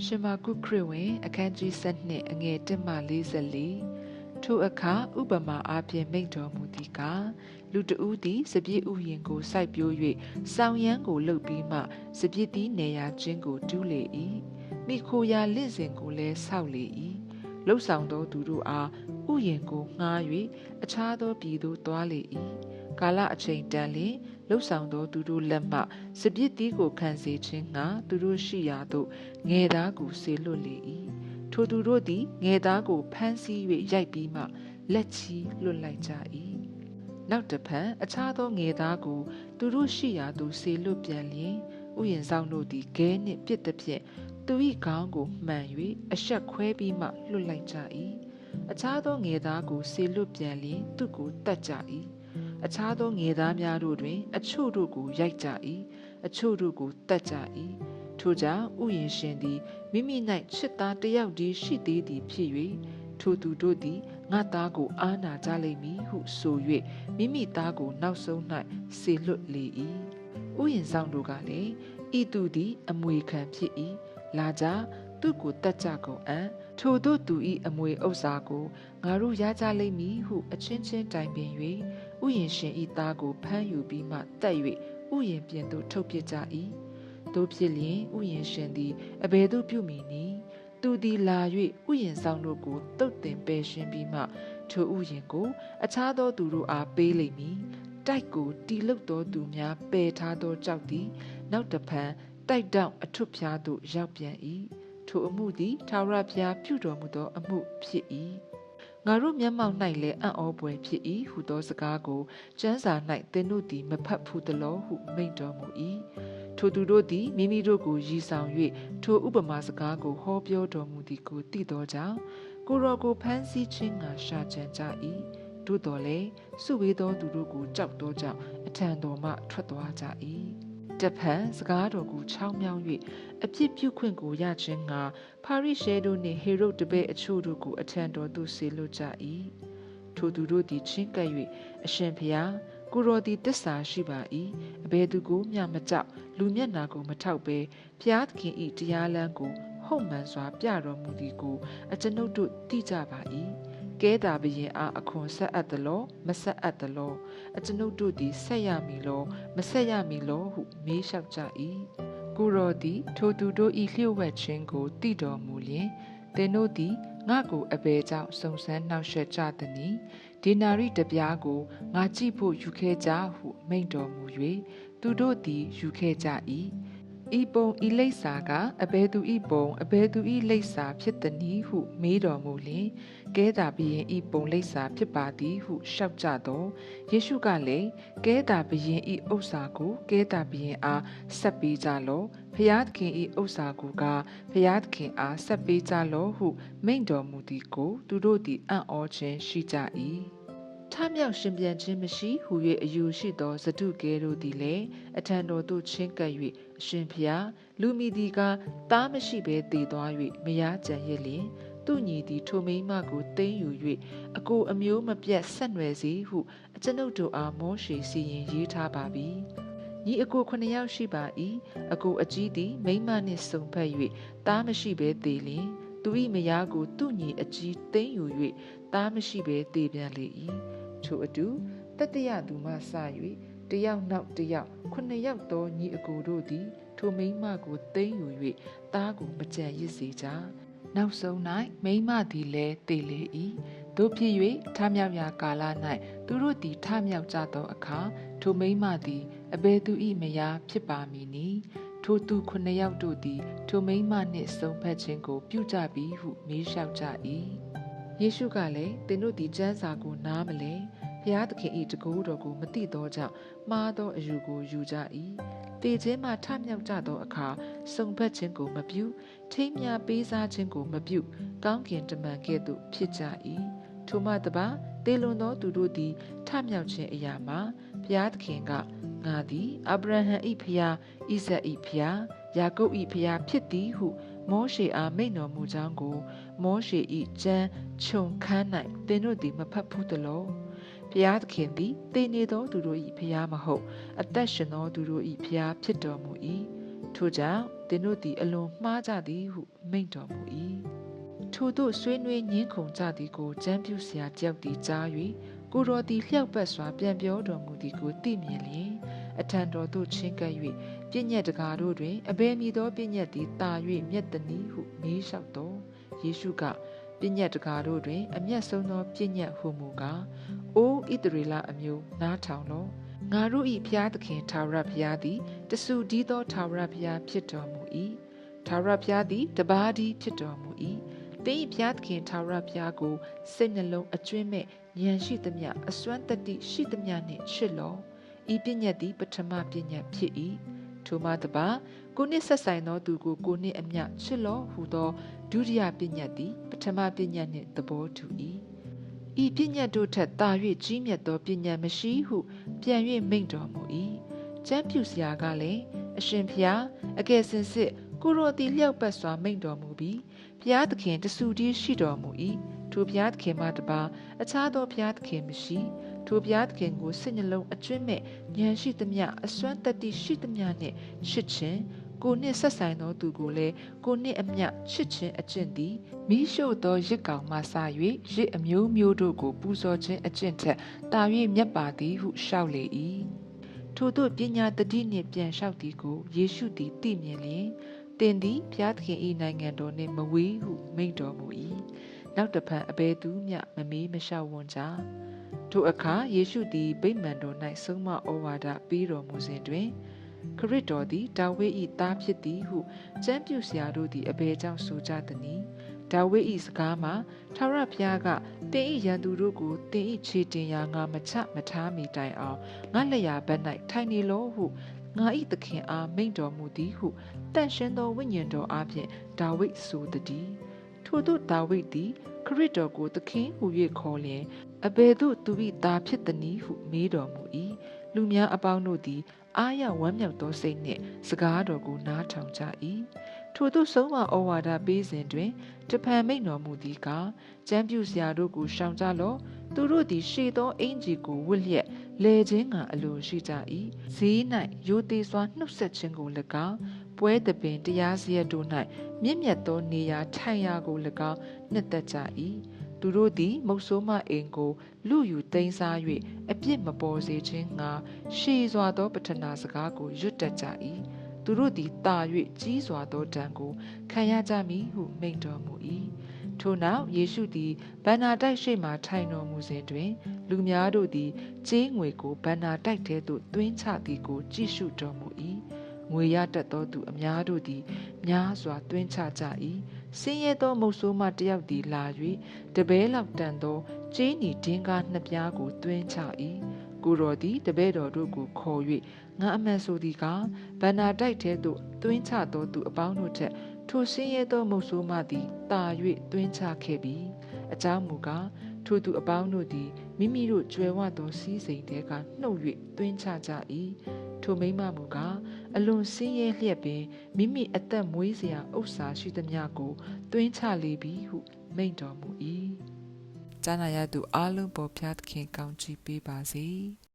ရှင်မာကုခရစ်ဝင်အခန်းကြီး7အငယ်1မှ44ထိုအခါဥပမာအားဖြင့်မိန့်တော်မူသည်ကားလူတဦးသည်စပြည့်ဥယျာဉ်ကိုစိုက်ပျိုး၍ဆောင်းရမ်းကိုလှုပ်ပြီးမှစပြည့်သည်နေရာချင်းကိုတူးလေ၏မိခိုရာလင့်စဉ်ကိုလည်းဆောက်လေ၏လှုပ်ဆောင်သောသူတို့အားဥယျာဉ်ကိုငှား၍အခြားသောပြည်သို့သွားလေ၏ကာလအချိန်တန်လျင်လှုပ်ဆောင်သောသူတို့လက်မှစပြည့်သည်ကိုခံစေခြင်းငှာသူတို့ရှိရာသို့ငယ်သားကိုဆေလွတ်လေ၏ထိုသူတို့သည်ငယ်သားကိုဖမ်းဆီး၍ရိုက်ပြီးမှလက်ချီလွတ်လိုက်ကြ၏နောက်တစ်ဖန်အခြားသောငယ်သားကိုသူတို့ရှိရာသို့ဆေလွတ်ပြန်လျင်ဥယျာဉ်ဆောင်တို့သည်ခဲနှင့်ပစ်သဖြင့်သူ၏ခေါင်းကိုမှန်၍အရှက်ခွဲပြီးမှလွတ်လိုက်ကြ၏အခြားသောငယ်သားကိုဆေလွတ်ပြန်လျင်သူကိုတတ်ကြ၏အခြားသောငယ်သားများတို့တွင်အချို့တို့ကိုရိုက်ကြ၏အချို့တို့ကိုတတ်ကြ၏ထိုကြောင့်ဥယျာဉ်ရှင်သည်မိမိ၌ချစ်သားတစ်ယောက်တည်းရှိသေးသည်ဖြစ်၍ထိုသူတို့သည်ငါသားကိုအားနာကြလိမ့်မည်ဟုဆို၍မိမိသားကိုနောက်ဆုံး၌ဆေလွတ်လေ၏ဥယျာဉ်ဆောင်တို့ကလည်းဤသူသည်အမွေခံဖြစ်၏လာကြသူကိုတတ်ကြကုန်အံ့ထိုတို့သူ၏အမွေဥစ္စာကိုငါတို့ရကြလိမ့်မည်ဟုအချင်းချင်းတိုင်ပင်၍ဥယျာဉ်ရှင်၏သားကိုဖမ်းယူပြီးမှတတ်၍ဥယျာဉ်ပြင်သို့ထုတ်ပစ်ကြ၏တို့ဖြစ်လျင်ဥယျာဉ်ရှင်သည်အဘယ်သို့ပြုမည်နည်းသူသည်လာ၍ဥယျာဉ်ဆောင်တို့ကိုတုတ်တင်ပယ်ရှင်းပြီးမှထိုဥယျာဉ်ကိုအခြားသောသူတို့အားပေးလိမ့်မည်တိုက်ကိုတီလုတ်သောသူများပယ်ထားသောကြောက်သည်နောက်တစ်ဖန်တိုက်တောင်အထွတ်ဖျားသို့ရောက်ပြန်၏ထိုအမှုသည်ထာဝရဘုရားပြုတော်မူသောအမှုဖြစ်၏ငါတို့မျက်မှောက်၌လည်းအံ့ဩဖွယ်ဖြစ်၏ဟုသောစကားကိုကျမ်းစာ၌သင်တို့သည်မဖတ်ဘူးသလောဟုမိန့်တော်မူ၏ထိုသူတို့သည်မိမိတို့ကိုရည်ဆောင်၍ထိုဥပမာစကားကိုဟောပြောတော်မူသည်ကိုသိသောကြောင့်ကိုယ်တော်ကိုဖမ်းဆီးခြင်းငှာရှာကြံကြ၏သို့တော်လည်းစုဝေးသောသူတို့ကိုကြောက်သောကြောင့်အထံတော်မှထွက်သွားကြ၏တဖန်စကားတော်ကိုချောင်းမြောင်း၍အပြစ်ပြုခွင့်ကိုရခြင်းငှာဖာရိရှဲတို့နှင့်ဟေရုဒ်တပည့်အချို့တို့ကိုအထံတော်သို့ဆေလွတ်ကြ၏ထိုသူတို့သည်ချင်းကပ်၍အရှင်ဘုရားကိုတော်သည်တစ္ဆာရှိပါ၏အဘယ်သူကိုမျှမကြောက်လူမျက်နာကိုမထောက်ဘဲဘုရားသခင်၏တရားလမ်းကိုဟုတ်မှန်စွာပြတော်မူသည်ကိုအကျွန်ုပ်တို့သိကြပါ၏ကဲတာဘုရင်အားအခွန်ဆက်အပ်သလောမဆက်အပ်သလောအကျွန်ုပ်တို့သည်ဆက်ရမည်လောမဆက်ရမည်လောဟုမေးလျှောက်ကြ၏ကိုတော်သည်ထိုသူတို့၏လျှို့ဝှက်ခြင်းကိုသိတော်မူလျင်သင်တို့သည်ငါကိုအဘယ်ကြောင့်စုံစမ်းနှောက်ယှက်ကြသနည်းဒေနာရိတပြားကိုငါကြည့်ဖို့ယူခဲ့ကြဟုမိန့်တော်မူ၍သူတို့သည်ယူခဲ့ကြ၏ဤပုံဤလိပ်စာကအဘယ်သူဤပုံအဘယ်သူဤလိပ်စာဖြစ်သနည်းဟုမေးတော်မူလျင်ကဲတာဘုရင်ဤပုံလိပ်စာဖြစ်ပါသည်ဟုလျှောက်ကြသောယေရှုကလည်းကဲတာဘုရင်ဤဥစ္စာကိုကဲတာဘုရင်အားဆက်ပေးကြလော့ဘုရားသခင်ဤဥစ္စာကိုကဘုရားသခင်အားဆက်ပေးကြလော့ဟုမိန့်တော်မူသည်ကိုသူတို့သည်အံ့ဩခြင်းရှိကြ၏ထမြောက်ရှင်ပြန်ခြင်းမရှိဟူ၍အယူရှိသောဇဒုကဲတို့သည်လည်းအထံတော်သို့ချင်းကပ်၍အရှင်ဖျားလူမီသည်ကသားမရှိဘဲတည်သွား၍မယားကြံရစ်လျင်သူ့ညီသည်ထိုမိန်းမကိုသိမ်းယူ၍အကိုအမျိုးမပြတ်ဆက်နွယ်စေဟုအကျွန်ုပ်တို့အားမောရှေစီရင်ရေးထားပါပြီညီအကို9ယောက်ရှိပါ၏အကိုအကြီးသည်မိန်းမနှင့်စုံဖက်၍သားမရှိဘဲတည်လျင်သူ၏မယားကိုသူ့ညီအကြီးသိမ်းယူ၍သားမရှိဘဲတည်ပြန်လေ၏ထိုအတူတတိယသူမှစ၍တယောက်နောက်တယောက်9ယောက်သောညီအကိုတို့သည်ထိုမိန်းမကိုသိမ်းယူ၍သားကိုမကြံရစ်စေကြနောက်ဆုံး၌မိန်းမသည်လည်းတည်လေ၏တို့ဖြစ်၍ထမြောက်ရာကာလ၌သူတို့သည်ထမြောက်ကြသောအခါထိုမိန်းမသည်အဘယ်သူ၏မယားဖြစ်ပါမည်နည်းထိုသူ9ယောက်တို့သည်ထိုမိန်းမနှင့်စုံဖက်ခြင်းကိုပြုကြပြီဟုမေးလျှောက်ကြ၏ယေရှုကလည်းသင်တို့သည်ကျမ်းစာကိုနားမလဲဘုရားသခင်၏တကူတော်ကိုမသိသောကြောင့်မှားသောအယူကိုယူကြ၏တေခြင်းမှထမြောက်ကြသောအခါစုံဖက်ခြင်းကိုမပြုထိမ်းမြပေးစားခြင်းကိုမပြုကောင်းကင်တမန်ကဲ့သို့ဖြစ်ကြ၏ထိုမှတပါတေလွန်သောသူတို့သည်ထမြောက်ခြင်းအရာမှာဘုရားသခင်ကငါသည်အာဗြဟံ၏ဖျားဣဇက်၏ဖျားယာကုပ်၏ဖျားဖြစ်သည်ဟုမောရှေအားမိန့်တော်မူကြောင်းကိုမောရှေ၏ကျမ်းခြုံခန်း၌သင်တို့သည်မဖတ်ဘူးသလောဘုရားသခင်သည်တည်နေသောသူတို့၏ဖျားမဟုတ်အသက်ရှင်သောသူတို့၏ဖျားဖြစ်တော်မူ၏ ထို့ကြောင့်သင်တို့သည်အလွန်မှားကြသည်ဟုမိန့်တော်မူ၏ထို့သို့ဆွေးနွေးညှင်းခုန်ကြသည်ကိုကျမ်းပြုဆရာတယောက်သည်ကြား၍ကိုတော်သည်လျှောက်ပတ်စွာပြန်ပြောတော်မူသည်ကိုသိမြင်လျင်အထံတော်သို့ချဉ်းကပ်၍ပြည့်ညက်တကာတို့တွင်အဘယ်မည်သောပြည့်ညက်သည်တာ၍မြတ်တနည်းဟုမေးလျှောက်တော်ယေရှုကပြည့်ညက်တကာတို့တွင်အမျက်ဆုံးသောပြည့်ညက်ဟုမူကားအိုဣသရေလအမျိုးနားထောင်လောငါတို့၏ဘုရားသခင်ထာဝရဘုရားသည်တဆူတည်းသောထာဝရဘုရားဖြစ်တော်မူ၏ထာဝရဘုရားသည်တပါးတည်းဖြစ်တော်မူ၏သင်၏ဘုရားသခင်ထာဝရဘုရားကိုစိတ်နှလုံးအကျွင်းမဲ့ဉာဏ်ရှိသမျှအစွမ်းတတ္တိရှိသမျှနှင့်ချစ်လောဤပညတ်သည်ပထမပညတ်ဖြစ်၏ထိုမှတပါကိုနှင့်ဆက်ဆိုင်သောသူကိုကိုနှင့်အမျှချစ်လောဟူသောဒုတိယပညတ်သည်ပထမပညတ်နှင့်သဘောတူ၏ဤပညတ်တို့ထက်သာ၍ကြီးမြတ်သောပညတ်မရှိဟုပြန်၍မိန့်တော်မူ၏ကျမ်းပြုဆရာကလည်းအရှင်ဖျားအကယ်စင်စစ်ကိုရောသည်လျှောက်ပတ်စွာမိန့်တော်မူပြီးဘုရားသခင်တဆူတည်းရှိတော်မူ၏ထိုဘုရားသခင်မှတပါအခြားသောဘုရားသခင်မရှိထိုဘုရားသခင်ကိုစိတ်နှလုံးအကျွင့်မဲ့ဉာဏ်ရှိသမျှအစွမ်းတတ္တိရှိသမျှနှင့်ချစ်ခြင်းကိုနှင့်ဆက်ဆိုင်သောသူကိုလည်းကိုနှင့်အမျှချစ်ခြင်းအကျင့်သည်မိရှုသောရစ်ကောင်မှစ၍ရစ်အမျိုးမျိုးတို့ကိုပူဇော်ခြင်းအကျင့်ထက်တာ၍မြတ်ပါသည်ဟုလျှောက်လေ၏ထို့သို့ပညာတတိနှင့်ပြန်လျှောက်သည်ကိုယေရှုသည်သိမြင်လျင်သင်သည်ဘုရားသခင်၏နိုင်ငံတော်နှင့်မဝေးဟုမိန့်တော်မူ၏နောက်တဖန်အဘယ်သူမျှမမေးမလျှောက်ဝံ့ကြထိုအခါယေရှုသည်ဗိမာန်တော်၌ဆုံးမဩဝါဒပေးတော်မူစဉ်တွင်ခရစ်တော်သည်ဒါဝိဒ်၏သားဖြစ်သည်ဟုကျမ်းပြုဆရာတို့သည်အဘယ်ကြောင့်ဆိုကြသနည်းဒါဝိဒ်၏စကားမှာထာဝရဘုရားကသင်၏ရန်သူတို့ကိုသင်၏ခြေတင်ရာငါမချမထားမီတိုင်အောင်ငါလက်ရာဘက်၌ထိုင်နေလောဟုငါ၏သခင်အားမိန့်တော်မူသည်ဟုတန်ရှင်းသောဝိညာဉ်တော်အားဖြင့်ဒါဝိဒ်ဆိုသည်ထို့သို့ဒါဝိဒ်သည်ခရစ်တော်ကိုသခင်ဟူ၍ခေါ်လျင်အဘယ်သို့သူ၏သားဖြစ်သနည်းဟုမေးတော်မူ၏လူများအပေါင်းတို့သည်အားရဝမ်းမြောက်သောစိတ်နှင့်စကားတော်ကိုနားထောင်ကြ၏ထို့သို့ဆုံးမဩဝါဒပေးစဉ်တွင်တဖန်မိန့်တော်မူသည်ကားကျမ်းပြုဆရာတို့ကိုရှောင်ကြလော့သူတို့သည်ရှေ့သောအင်ကြီးကိုဝတ်လျက်လဲခြင်းကအလိုရှိကြ၏ဈေး၌ရိုသေစွာနှုတ်ဆက်ခြင်းကို၎င်းပွဲတပင်တရားစရက်တို့၌မြင့်မြတ်သောနေရာထိုင်ရာကို၎င်းနှစ်သက်ကြ၏သူတို့သည်မုတ်ဆိုးမအိမ်ကိုလူယူသိမ်းစား၍အပြစ်မပေါ်စေခြင်းငှာရှည်စွာသောပထနာစကားကိုရွတ်တတ်ကြ၏သူတို့သည်တာ၍ကြီးစွာသောဒဏ်ကိုခံရကြမည်ဟုမိန့်တော်မူ၏ထို့နောက်ယေရှုသည်ဗန္နာတိုက်ရှိမှထိုင်တော်မူစဉ်တွင်လူများတို့သည်ကြေးငွေကိုဗန္နာတိုက်ထဲသို့သွင်းချသည်ကိုကြည့်ရှုတော်မူ၏ငွေရတတ်သောသူအများတို့သည်များစွာသွင်းချကြ၏ဆင်းရဲသောမုတ်ဆိုးမတစ်ယောက်သည်လာ၍တပဲလောက်တန်သောကြေးနီဒင်းကားနှစ်ပြားကိုသွင်းချ၏ကိုတော်သည်တပည့်တော်တို့ကိုခေါ်၍ငါအမှန်ဆိုသည်ကားဗန္နာတိုက်ထဲသို့သွင်းချသောသူအပေါင်းတို့ထက်ထိုဆင်းရဲသောမုတ်ဆိုးမသည်တာ၍သွင်းချခဲ့ပြီအကြောင်းမူကားထိုသူအပေါင်းတို့သည်မိမိတို့ကြွယ်ဝသောစည်းစိမ်တဲကနှုတ်၍သွင်းချကြ၏ထိုမိန်းမမူကားအလွန်ဆင်းရဲလျက်ပင်မိမိအသက်မွေးစရာဥစ္စာရှိသမျှကိုသွင်းချလေပြီဟုမိန့်တော်မူ၏။ကြားနာရသူအားလုံးပေါ်ဖျားသခင်ကောင်းချီးပေးပါစေ။